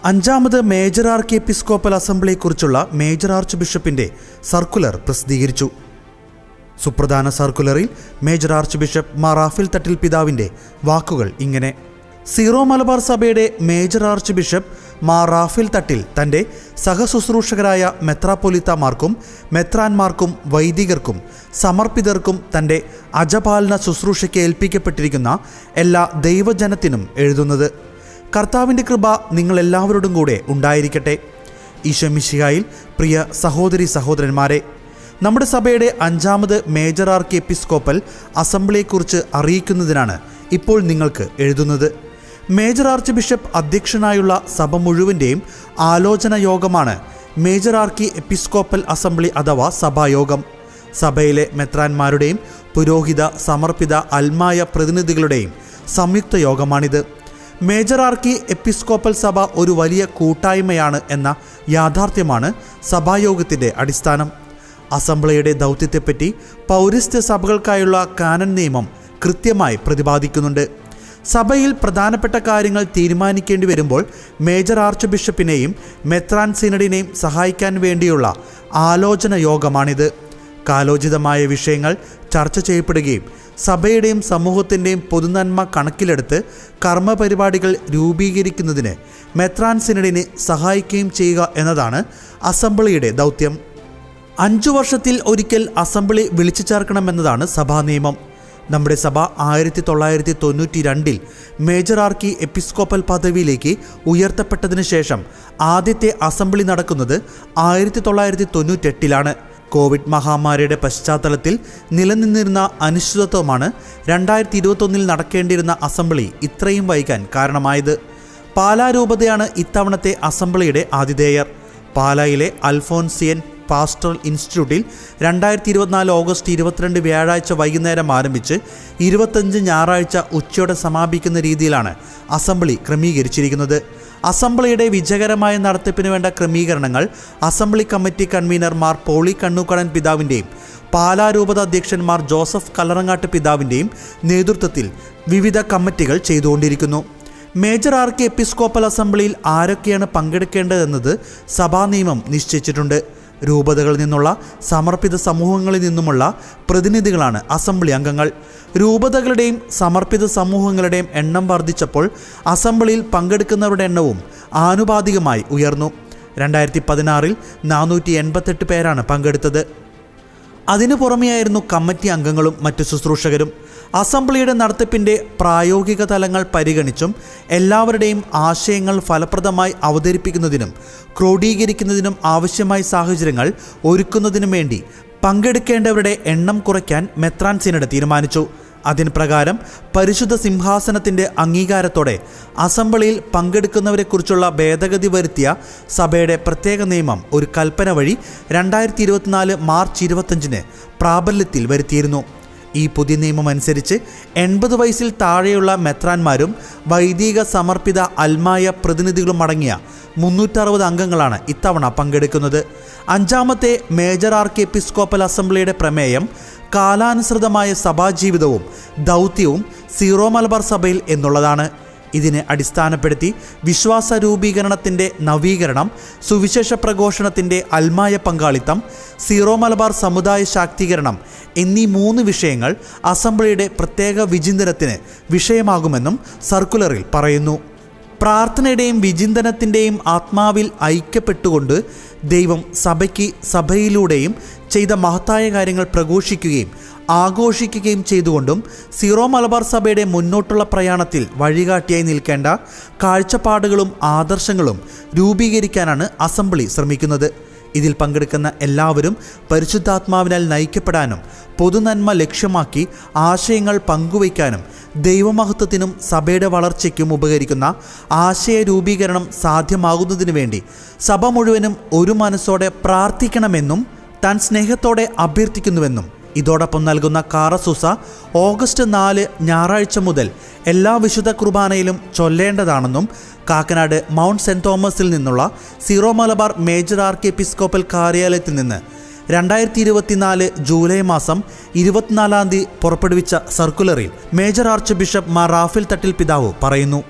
അഞ്ചാമത് major archiepiscopal അസംബ്ലിയെക്കുറിച്ചുള്ള major ആർച്ച് ബിഷപ്പിന്റെ സർക്കുലർ പ്രസിദ്ധീകരിച്ചു. സുപ്രധാന സർക്കുലറിൽ major archbishop Mar Raphael Thattil പിതാവിന്റെ വാക്കുകൾ ഇങ്ങനെ: സീറോ മലബാർ സഭയുടെ major archbishop Mar Raphael Thattil തൻ്റെ സഹശുശ്രൂഷകരായ മെത്രാപ്പൊലീത്താമാർക്കും മെത്രാന്മാർക്കും വൈദികർക്കും സമർപ്പിതർക്കും തൻ്റെ അജപാലന ശുശ്രൂഷയ്ക്ക് ഏൽപ്പിക്കപ്പെട്ടിരിക്കുന്ന എല്ലാ ദൈവജനത്തിനും എഴുതുന്നത്: കർത്താവിൻ്റെ കൃപ നിങ്ങളെല്ലാവരോടും കൂടെ ഉണ്ടായിരിക്കട്ടെ. ഈശോ മിശിഹായിൽ പ്രിയ സഹോദരി സഹോദരന്മാരെ, നമ്മുടെ സഭയുടെ അഞ്ചാമത് മേജർ ആർക്കി എപ്പിസ്കോപ്പൽ അസംബ്ലിയെക്കുറിച്ച് അറിയിക്കുന്നതിനാണ് ഇപ്പോൾ നിങ്ങൾക്ക് എഴുതുന്നത്. മേജർ ആർച്ച് ബിഷപ്പ് അധ്യക്ഷനായുള്ള സഭ മുഴുവൻ്റെയും ആലോചന യോഗമാണ് മേജർ ആർക്കി എപ്പിസ്കോപ്പൽ അസംബ്ലി അഥവാ സഭായോഗം. സഭയിലെ മെത്രാന്മാരുടെയും പുരോഹിത സമർപ്പിത അൽമായ പ്രതിനിധികളുടെയും സംയുക്ത യോഗമാണിത്. മേജർ ആർക്കി എപ്പിസ്കോപ്പൽ സഭ ഒരു വലിയ കൂട്ടായ്മയാണ് എന്ന യാഥാർത്ഥ്യമാണ് സഭായോഗത്തിൻ്റെ അടിസ്ഥാനം. അസംബ്ലിയുടെ ദൗത്യത്തെപ്പറ്റി പൗരസ്ത്യ സഭകൾക്കായുള്ള കാനൻ നിയമം കൃത്യമായി പ്രതിപാദിക്കുന്നുണ്ട്. സഭയിൽ പ്രധാനപ്പെട്ട കാര്യങ്ങൾ തീരുമാനിക്കേണ്ടി വരുമ്പോൾ മേജർ ആർച്ച് ബിഷപ്പിനെയും മെത്രാൻ സിനഡിനെയും സഹായിക്കാൻ വേണ്ടിയുള്ള ആലോചന യോഗമാണിത്. കാലോചിതമായ വിഷയങ്ങൾ ചർച്ച ചെയ്യപ്പെടുകയും സഭയുടെയും സമൂഹത്തിൻ്റെയും പൊതുനന്മ കണക്കിലെടുത്ത് കർമ്മപരിപാടികൾ രൂപീകരിക്കുന്നതിന് മെത്രാൻ സിനഡിനെ സഹായിക്കുകയും ചെയ്യുക എന്നതാണ് അസംബ്ലിയുടെ ദൗത്യം. 5 വർഷത്തിൽ ഒരിക്കൽ അസംബ്ലി വിളിച്ചു ചേർക്കണമെന്നതാണ് സഭാ നിയമം. നമ്മുടെ സഭ 1992 മേജർ ആർക്കി എപ്പിസ്കോപ്പൽ പദവിയിലേക്ക് ഉയർത്തപ്പെട്ടതിന് ശേഷം ആദ്യത്തെ അസംബ്ലി നടക്കുന്നത് 1998 കോവിഡ് മഹാമാരിയുടെ പശ്ചാത്തലത്തിൽ നിലനിന്നിരുന്ന അനിശ്ചിതത്വമാണ് 2021 നടക്കേണ്ടിയിരുന്ന അസംബ്ലി ഇത്രയും വൈകാൻ കാരണമായത്. പാലാ രൂപതയാണ് ഇത്തവണത്തെ അസംബ്ലിയുടെ ആതിഥേയർ. പാലായിലെ അൽഫോൻസിയൻ പാസ്റ്ററൽ ഇൻസ്റ്റിറ്റ്യൂട്ടിൽ 2024 ഓഗസ്റ്റ് 22 വ്യാഴാഴ്ച വൈകുന്നേരം ആരംഭിച്ച് 25 ഞായറാഴ്ച ഉച്ചയോടെ സമാപിക്കുന്ന രീതിയിലാണ് അസംബ്ലി ക്രമീകരിച്ചിരിക്കുന്നത്. അസംബ്ലിയുടെ വിജയകരമായ നടത്തിപ്പിന് വേണ്ട ക്രമീകരണങ്ങൾ assembly committee convener Mar Pauly Kannookadan പിതാവിൻ്റെയും പാലാ രൂപത അധ്യക്ഷൻ മാർ ജോസഫ് കല്ലറങ്ങാട്ട് പിതാവിൻ്റെയും നേതൃത്വത്തിൽ വിവിധ കമ്മിറ്റികൾ ചെയ്തുകൊണ്ടിരിക്കുന്നു. മേജർ ആർക്കി എപ്പിസ്കോപ്പൽ അസംബ്ലിയിൽ ആരൊക്കെയാണ് പങ്കെടുക്കേണ്ടതെന്നത് സഭാ നിയമം നിശ്ചയിച്ചിട്ടുണ്ട്. രൂപതകളിൽ നിന്നുള്ള സമർപ്പിത സമൂഹങ്ങളിൽ നിന്നുമുള്ള പ്രതിനിധികളാണ് അസംബ്ലി അംഗങ്ങൾ. രൂപതകളുടെയും സമർപ്പിത സമൂഹങ്ങളുടെയും എണ്ണം വർദ്ധിച്ചപ്പോൾ അസംബ്ലിയിൽ പങ്കെടുക്കുന്നവരുടെ എണ്ണവും ആനുപാതികമായി ഉയർന്നു. 2016 488 പേരാണ് പങ്കെടുത്തത്. അതിനു പുറമെയായിരുന്നു കമ്മിറ്റി അംഗങ്ങളും മറ്റു ശുശ്രൂഷകരും. അസംബ്ലിയുടെ നടത്തിപ്പിൻ്റെ പ്രായോഗിക തലങ്ങൾ പരിഗണിച്ചും എല്ലാവരുടെയും ആശയങ്ങൾ ഫലപ്രദമായി അവതരിപ്പിക്കുന്നതിനും ക്രോഡീകരിക്കുന്നതിനും ആവശ്യമായ സാഹചര്യങ്ങൾ ഒരുക്കുന്നതിനും വേണ്ടി പങ്കെടുക്കേണ്ടവരുടെ എണ്ണം കുറയ്ക്കാൻ മെത്രാൻ സിനഡ് തീരുമാനിച്ചു. അതിന് പ്രകാരം പരിശുദ്ധ സിംഹാസനത്തിൻ്റെ അംഗീകാരത്തോടെ അസംബ്ലിയിൽ പങ്കെടുക്കുന്നവരെക്കുറിച്ചുള്ള ഭേദഗതി വരുത്തിയ സഭയുടെ പ്രത്യേക നിയമം ഒരു കൽപ്പന വഴി 2024 മാർച്ച് 25 പ്രാബല്യത്തിൽ വരുത്തിയിരുന്നു. ഈ പുതിയ നിയമം അനുസരിച്ച് 80 വയസ്സിൽ താഴെയുള്ള മെത്രാന്മാരും വൈദിക സമർപ്പിത അൽമായ പ്രതിനിധികളും അടങ്ങിയ 360 അംഗങ്ങളാണ് ഇത്തവണ പങ്കെടുക്കുന്നത്. അഞ്ചാമത്തെ മേജർ ആർക്കി എപ്പിസ്കോപ്പൽ അസംബ്ലിയുടെ പ്രമേയം കാലാനുസൃതമായ സഭാജീവിതവും ദൗത്യവും സീറോ മലബാർ സഭയിൽ എന്നുള്ളതാണ്. ഇതിനെ അടിസ്ഥാനപ്പെടുത്തി വിശ്വാസ രൂപീകരണത്തിൻ്റെ നവീകരണം, സുവിശേഷ പ്രഘോഷണത്തിൻ്റെ അൽമായ പങ്കാളിത്തം, സീറോ മലബാർ സമുദായ ശാക്തീകരണം എന്നീ 3 വിഷയങ്ങൾ അസംബ്ലിയുടെ പ്രത്യേക വിചിന്തനത്തിന് വിഷയമാകുമെന്നും സർക്കുലറിൽ പറയുന്നു. പ്രാർത്ഥനയുടെയും വിചിന്തനത്തിൻ്റെയും ആത്മാവിൽ ഐക്യപ്പെട്ടുകൊണ്ട് ദൈവം സഭയിലൂടെയും ചെയ്ത മഹത്തായ കാര്യങ്ങൾ പ്രഘോഷിക്കുകയും ആഘോഷിക്കുകയും ചെയ്തുകൊണ്ടും സീറോ മലബാർ സഭയുടെ മുന്നോട്ടുള്ള പ്രയാണത്തിൽ വഴികാട്ടിയായി നിൽക്കേണ്ട കാഴ്ചപ്പാടുകളും ആദർശങ്ങളും രൂപീകരിക്കാനാണ് അസംബ്ലി ശ്രമിക്കുന്നത്. ഇതിൽ പങ്കെടുക്കുന്ന എല്ലാവരും പരിശുദ്ധാത്മാവിനാൽ നയിക്കപ്പെടാനും പൊതുനന്മ ലക്ഷ്യമാക്കി ആശയങ്ങൾ പങ്കുവയ്ക്കാനും ദൈവമഹത്വത്തിനും സഭയുടെ വളർച്ചയ്ക്കും ഉപകരിക്കുന്ന ആശയ രൂപീകരണം സാധ്യമാകുന്നതിനു വേണ്ടി സഭ മുഴുവനും ഒരു മനസ്സോടെ പ്രാർത്ഥിക്കണമെന്നും താൻ സ്നേഹത്തോടെ അഭ്യർത്ഥിക്കുന്നുവെന്നും ഇതോടൊപ്പം നൽകുന്ന കാറസൂസ ഓഗസ്റ്റ് 4 ഞായറാഴ്ച മുതൽ എല്ലാ വിശുദ്ധ കുർബാനയിലും ചൊല്ലേണ്ടതാണെന്നും കാക്കനാട് മൗണ്ട് സെൻറ് തോമസിൽ നിന്നുള്ള Syro Malabar major archiepiscopal കാര്യാലയത്തിൽ നിന്ന് 2024 ജൂലൈ മാസം 24 പുറപ്പെടുവിച്ച സർക്കുലറിൽ major archbishop Mar Raphael Thattil പിതാവ് പറയുന്നു.